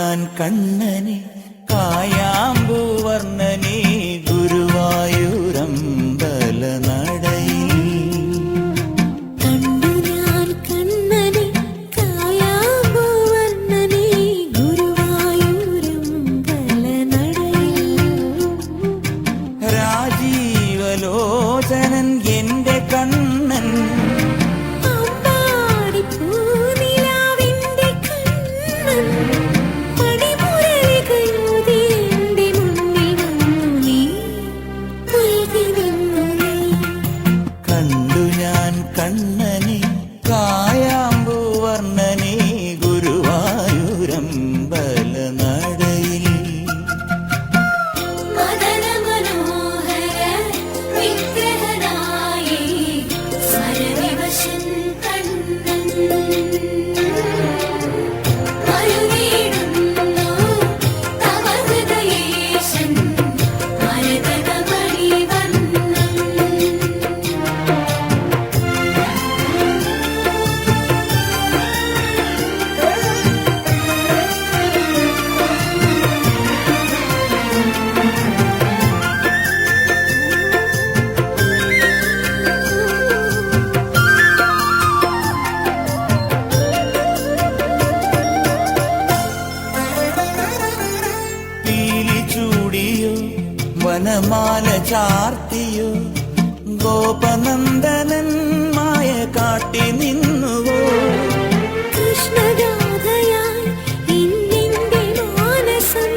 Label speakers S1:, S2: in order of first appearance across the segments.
S1: ഞാൻ കണ്ണനെ കായാമ്പൂവർണ്ണനെ ഗുരുവായൂരമ്പല നടയിൽ
S2: കണ്ടു ഞാൻ കണ്ണനെ കായാമ്പൂവർണ്ണനെ ഗുരുവായൂരമ്പല നടയിൽ
S1: രാജീവലോചനൻ എന്റെ കണ്ണൻ കണ്ണനെ കായാമ്പൂവർണ്ണനെ ഗുരുവായൂരമ്പല നടയിൽ വനമാല ചാർത്തിയോ ഗോപനന്ദനൻ മായ കാട്ടി നിന്നുവോ
S2: കൃഷ്ണഗാഥയായി ഇന്നിന്റെ മാനസം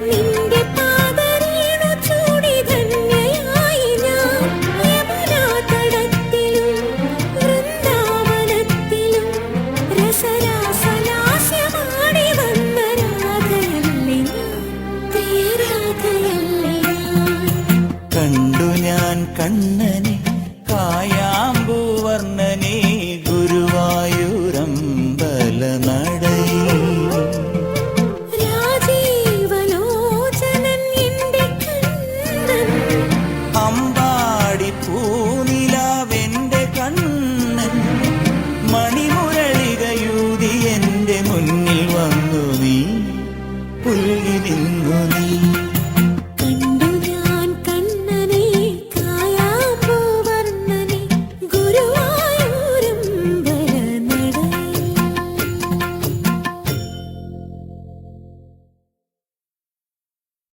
S2: നിന്റെ പാദരേണു ചൂടി ധന്യയായി ഞാൻ യമുനാതടത്തിലും വൃന്ദാവനത്തിലും രസരാസലാസ്യമാടി വന്ന രാധയല്ലേ പ്രിയരാധയല്ലേ
S1: കണ്ടു ഞാൻ കണ്ണനെ കായാമ്പൂവർണ്ണനെ ഗുരുവായൂരമ്പല നടയിൽ
S2: രാജീവലോചനൻ എന്റെ കണ്ണൻ
S1: അമ്പാടി പൂനിലാവെന്റെ കണ്ണൻ മണിമുരളികയൂതി എന്റെ മുന്നിൽ വന്നു നീ പുൽകി നിന്നു നീ